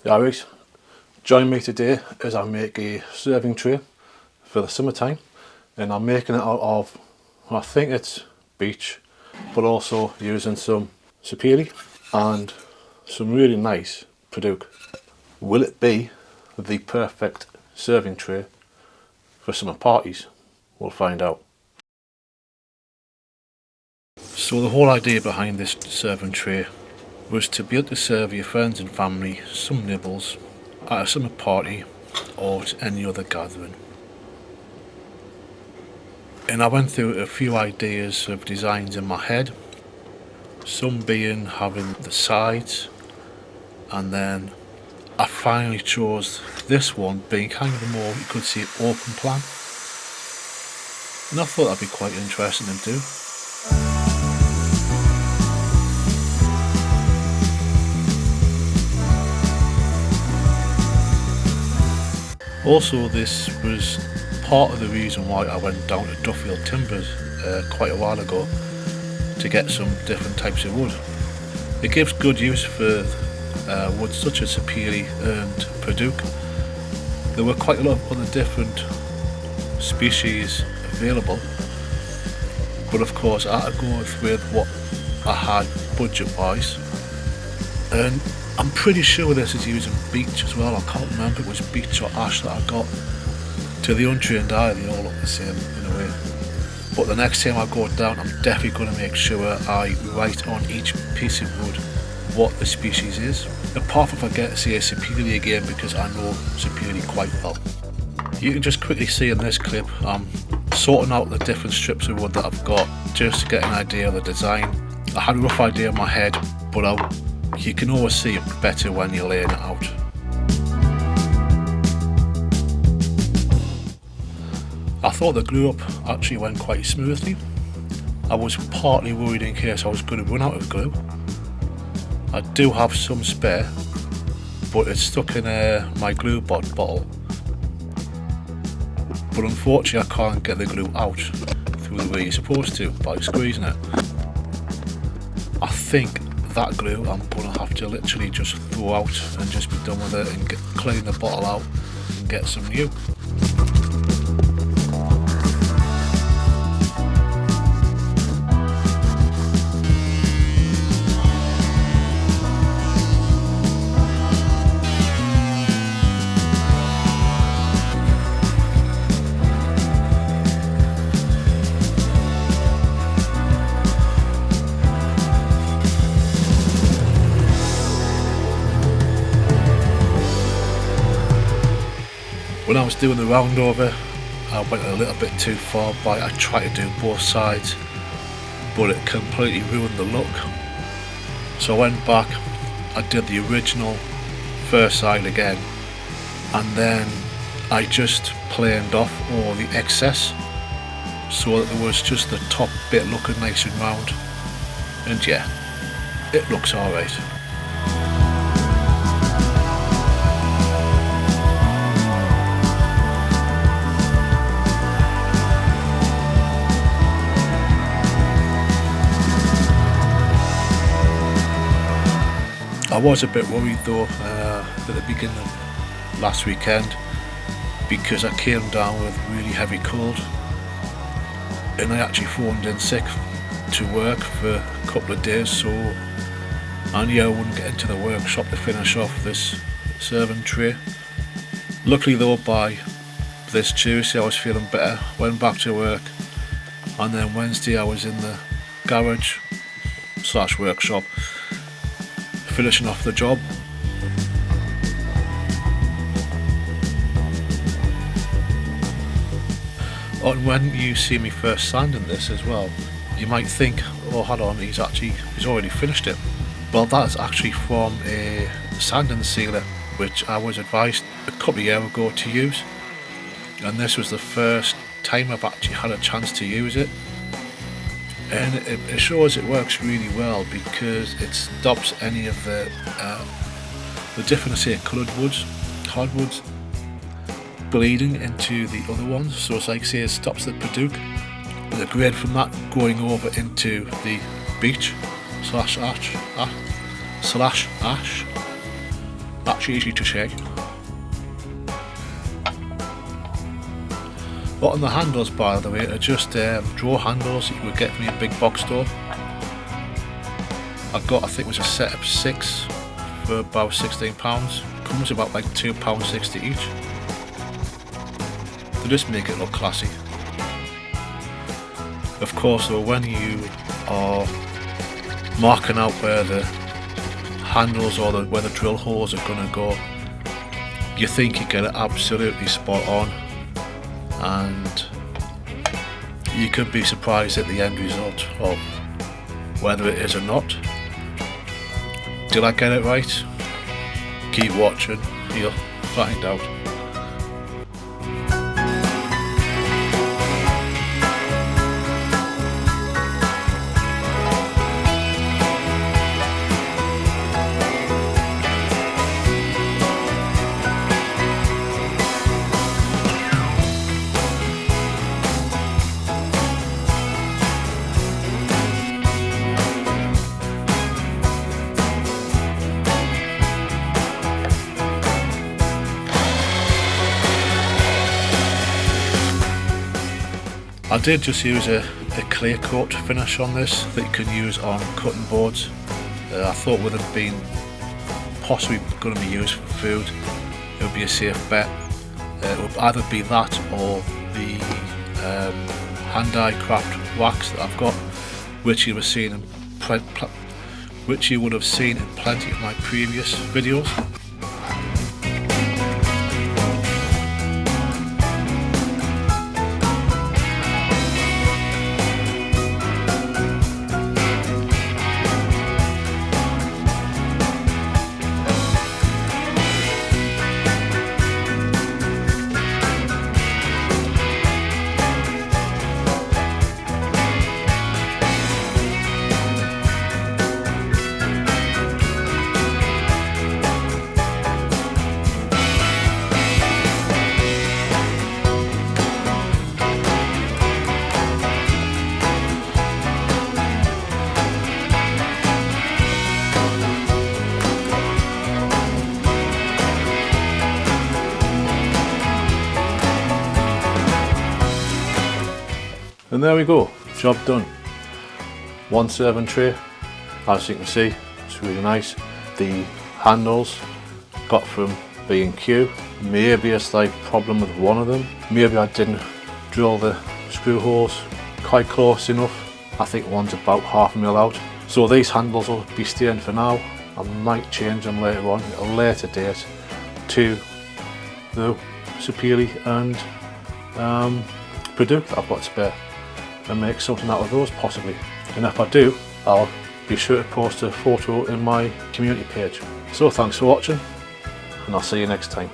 Yeah, Riggs, join me today as I make a serving tray for the summertime, and I'm making it out of, I think it's beech, but also using some sapele and some really nice padauk. Will it be the perfect serving tray for summer parties? We'll find out. So the whole idea behind this serving tray was to be able to serve your friends and family some nibbles at a summer party or at any other gathering. And I went through a few ideas of designs in my head, some being having the sides, and then I finally chose this one being kind of a more, you could see, open plan. And I thought that'd be quite interesting to do. Also, this was part of the reason why I went down to Duffield Timbers quite a while ago to get some different types of wood. It gives good use for wood such as sapele and padauk. There were quite a lot of other different species available, but of course I had to go with what I had budget wise, and I'm pretty sure this is using beech as well. I can't remember if it was beech or ash that I got. To the untrained eye they all look the same in a way, but the next time I go down I'm definitely going to make sure I write on each piece of wood what the species is, apart from if I get to say sapele again, because I know sapele quite well. You can just quickly see in this clip I'm sorting out the different strips of wood that I've got just to get an idea of the design. I had a rough idea in my head, but you can always see it better when you're laying it out. I thought the glue up actually went quite smoothly. I was partly worried in case I was going to run out of glue. I do have some spare, but it's stuck in my glue bottle. But unfortunately I can't get the glue out through the way you're supposed to, by squeezing it. I think that glue I'm going to have to literally just throw out and just be done with it and clean the bottle out and get some new. When I was doing the round over, I went a little bit too far by. I tried to do both sides, but it completely ruined the look. So I went back, I did the original first side again, and then I just planed off all the excess so that there was just the top bit looking nice and round. And yeah, it looks alright. I was a bit worried though at the beginning of last weekend, because I came down with really heavy cold and I actually phoned in sick to work for a couple of days, so I knew I wouldn't get into the workshop to finish off this serving tray. Luckily though, by this Tuesday I was feeling better, went back to work, and then Wednesday I was in the garage / workshop finishing off the job. And when you see me first sanding this as well, you might think, oh hold on, he's already finished it. Well, that's actually from a sanding sealer which I was advised a couple of years ago to use, and this was the first time I've actually had a chance to use it. And it shows it works really well, because it stops any of the different, say, coloured woods, hardwoods, bleeding into the other ones. So it's like, say, it stops the padauk, the grade from that going over into the beech / ash. actually easy to shake. But on the handles, by the way, are just drawer handles that you would get from your big box store. I got, I think it was a set of 6 for about £16. Comes about like £2.60 each. They just make it look classy. Of course though, when you are marking out where the handles or where the drill holes are going to go, you think you get it absolutely spot on, and you could be surprised at the end result of whether it is or not. Did I get it right? Keep watching, you'll find out. I did just use a clear coat finish on this that you can use on cutting boards. I thought with it being possibly going to be used for food, it would be a safe bet. It would either be that or the hand-eye craft wax that I've got, which you would have seen in plenty of my previous videos. And there we go, job done. One serving tray, as you can see, it's really nice. The handles got from B&Q. Maybe a slight problem with one of them. Maybe I didn't drill the screw holes quite close enough. I think one's about ½ mil out. So these handles will be staying for now. I might change them later on at a later date to the Superior and Purdue that I've got spare, and make something out of those possibly. And if I do, I'll be sure to post a photo in my community page. So thanks for watching, and I'll see you next time.